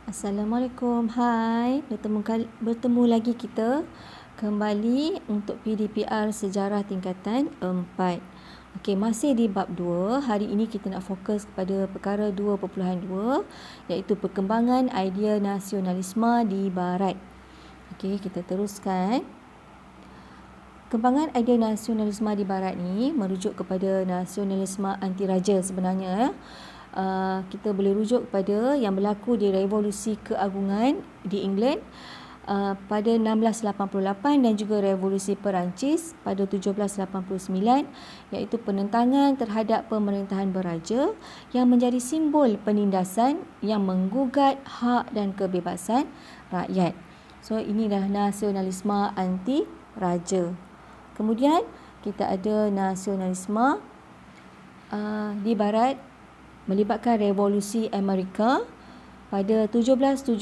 Assalamualaikum. Hai, bertemu lagi kita kembali untuk PDPR Sejarah Tingkatan 4. Okey, masih di bab 2. Hari ini kita nak fokus kepada perkara 2.2 iaitu perkembangan idea nasionalisme di barat. Okey, kita teruskan. Kembangan idea nasionalisme di barat ni merujuk kepada nasionalisme anti raja sebenarnya. Kita boleh rujuk kepada yang berlaku di revolusi keagungan di England pada 1688 dan juga revolusi Perancis pada 1789, iaitu penentangan terhadap pemerintahan beraja yang menjadi simbol penindasan yang menggugat hak dan kebebasan rakyat. So inilah nasionalisme anti raja. Kemudian kita ada nasionalisme di barat melibatkan revolusi Amerika pada 1776,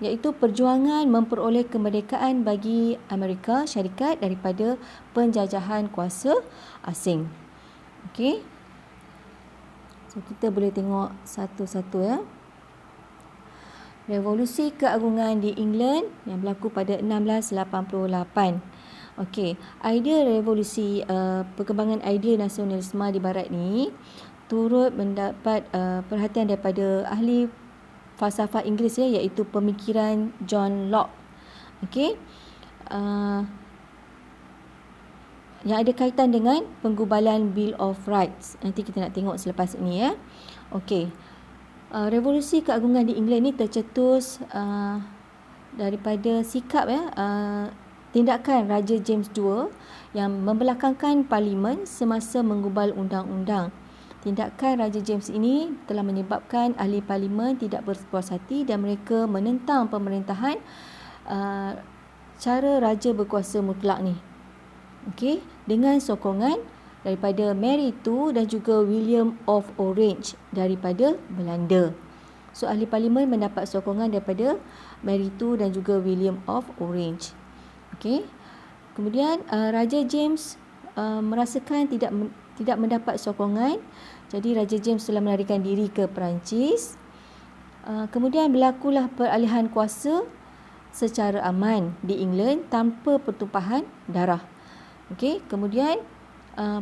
iaitu perjuangan memperoleh kemerdekaan bagi Amerika Syarikat daripada penjajahan kuasa asing. Okey. So kita boleh tengok satu-satu ya. Revolusi keagungan di England yang berlaku pada 1688. Okey, idea revolusi perkembangan idea nasionalisme di barat ni turut mendapat perhatian daripada ahli falsafah Inggeris ya, iaitu pemikiran John Locke. Okey. Yang ada kaitan dengan penggubalan Bill of Rights. Nanti kita nak tengok selepas ini ya. Okey. Revolusi keagungan di England ni tercetus daripada sikap tindakan Raja James II yang membelakangkan parlimen semasa menggubal undang-undang. Tindakan Raja James ini telah menyebabkan ahli parlimen tidak berpuas hati dan mereka menentang pemerintahan cara raja berkuasa mutlak ni. Okey, dengan sokongan daripada Mary II dan juga William of Orange daripada Belanda. So ahli parlimen mendapat sokongan daripada Mary II dan juga William of Orange. Okey. Kemudian Raja James merasakan tidak mendapat sokongan. Jadi Raja James telah melarikan diri ke Perancis. Kemudian berlakulah peralihan kuasa secara aman di England tanpa pertumpahan darah. Okey, kemudian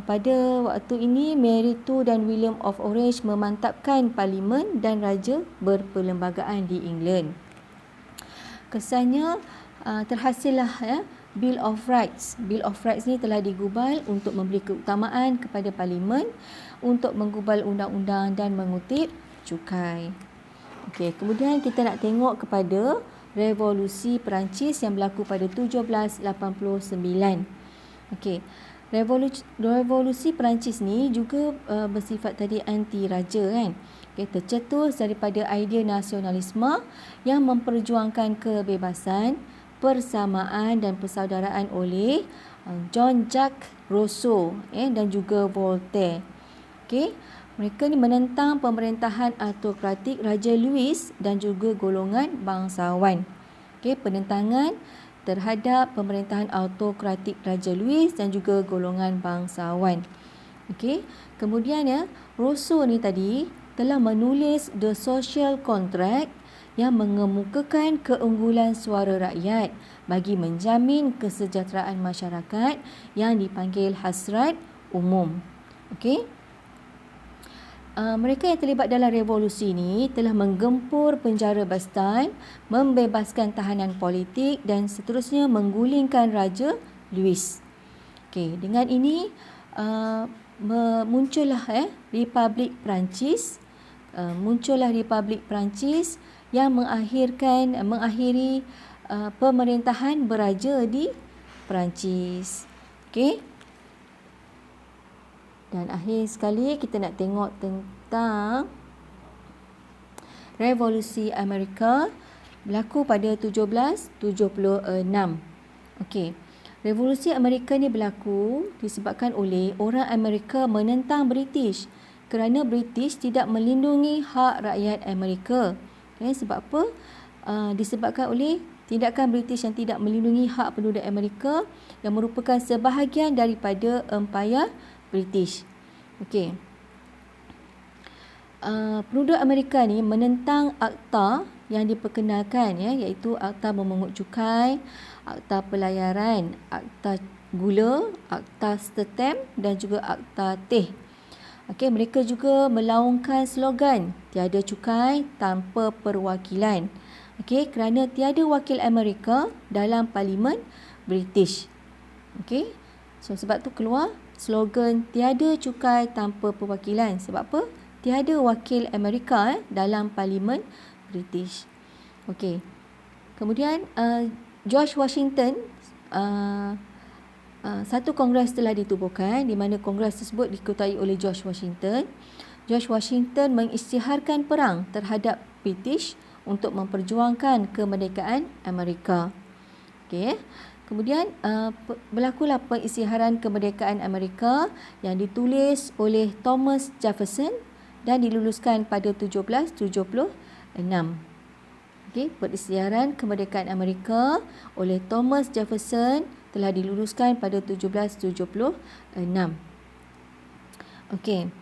pada waktu ini Mary II dan William of Orange memantapkan parlimen dan raja berperlembagaan di England. Kesannya terhasillah Bill of Rights. Bill of Rights ni telah digubal untuk memberi keutamaan kepada parlimen untuk menggubal undang-undang dan mengutip cukai. Okey, kemudian kita nak tengok kepada revolusi Perancis yang berlaku pada 1789. Okey. Revolusi Perancis ni juga bersifat tadi anti raja kan. Okay, tercetus daripada idea nasionalisme yang memperjuangkan kebebasan, persamaan dan persaudaraan oleh Jean-Jacques Rousseau dan juga Voltaire. Okay. Mereka ni menentang pemerintahan autokratik Raja Louis dan juga golongan bangsawan. Okay, penentangan terhadap pemerintahan autokratik Raja Louis dan juga golongan bangsawan. Okey, kemudian Rousseau ni tadi telah menulis The Social Contract yang mengemukakan keunggulan suara rakyat bagi menjamin kesejahteraan masyarakat yang dipanggil hasrat umum. Okey. Mereka yang terlibat dalam revolusi ini telah menggempur penjara Bastille, membebaskan tahanan politik dan seterusnya menggulingkan Raja Louis. Okey, dengan ini muncullah Republik Perancis. Muncullah Republik Perancis yang mengakhiri pemerintahan beraja di Perancis. Okey. Dan akhir sekali kita nak tengok tentang revolusi Amerika berlaku pada 1776. Okey. Revolusi Amerika ni berlaku disebabkan oleh orang Amerika menentang British kerana British tidak melindungi hak rakyat Amerika. Sebab apa? Disebabkan oleh tindakan British yang tidak melindungi hak penduduk Amerika yang merupakan sebahagian daripada Empire British. Okey. penduduk Amerika ni menentang akta yang diperkenalkan, ya, iaitu akta memungut cukai, akta pelayaran, akta gula, akta stamp dan juga akta teh. Okey, mereka juga melaungkan slogan tiada cukai tanpa perwakilan. Okey, kerana tiada wakil Amerika dalam Parlimen British. Okey. So sebab tu keluar slogan tiada cukai tanpa perwakilan. Sebab apa? Tiada wakil Amerika dalam Parlimen British. Okey. Kemudian George Washington, satu kongres telah ditubuhkan di mana kongres tersebut diketuai oleh George Washington. George Washington mengisytiharkan perang terhadap British untuk memperjuangkan kemerdekaan Amerika. Okey. Kemudian berlakulah pengisytiharan kemerdekaan Amerika yang ditulis oleh Thomas Jefferson dan diluluskan pada 1776. Okey, pengisytiharan kemerdekaan Amerika oleh Thomas Jefferson telah diluluskan pada 1776. Okey.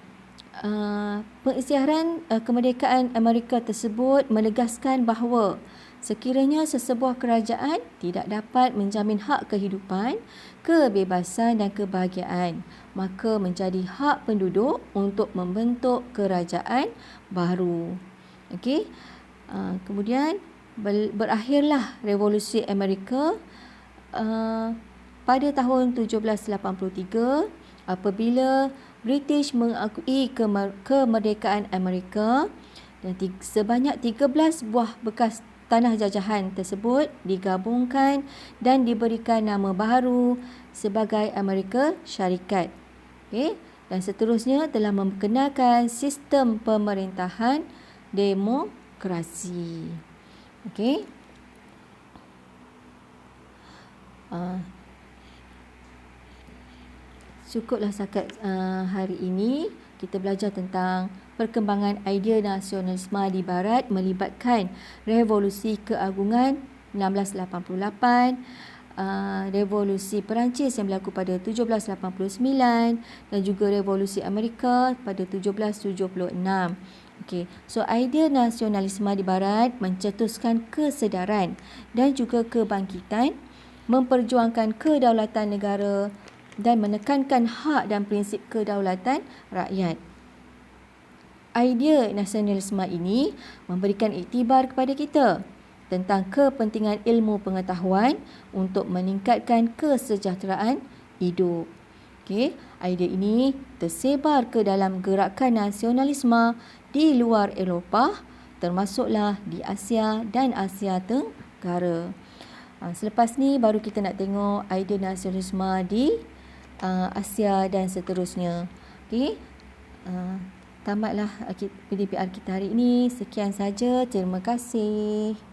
Pengisytiharan kemerdekaan Amerika tersebut menegaskan bahawa sekiranya sesebuah kerajaan tidak dapat menjamin hak kehidupan, kebebasan dan kebahagiaan, maka menjadi hak penduduk untuk membentuk kerajaan baru. Okey. Kemudian berakhirlah Revolusi Amerika pada tahun 1783 apabila British mengakui kemerdekaan Amerika dan sebanyak 13 buah bekas tanah jajahan tersebut digabungkan dan diberikan nama baru sebagai Amerika Syarikat. Okay? Dan seterusnya telah memperkenalkan sistem pemerintahan demokrasi. Okey. Cukuplah setakat hari ini kita belajar tentang perkembangan idea nasionalisme di Barat melibatkan Revolusi Keagungan 1688, Revolusi Perancis yang berlaku pada 1789 dan juga Revolusi Amerika pada 1776. Okey, so idea nasionalisme di Barat mencetuskan kesedaran dan juga kebangkitan, memperjuangkan kedaulatan negara dan menekankan hak dan prinsip kedaulatan rakyat. Idea nasionalisme ini memberikan iktibar kepada kita tentang kepentingan ilmu pengetahuan untuk meningkatkan kesejahteraan hidup. Okey, idea ini tersebar ke dalam gerakan nasionalisme di luar Eropah, termasuklah di Asia dan Asia Tenggara. Selepas ni baru kita nak tengok idea nasionalisme di Asia dan seterusnya. Okey. Tamatlah PDPR kita hari ini. Sekian saja. Terima kasih.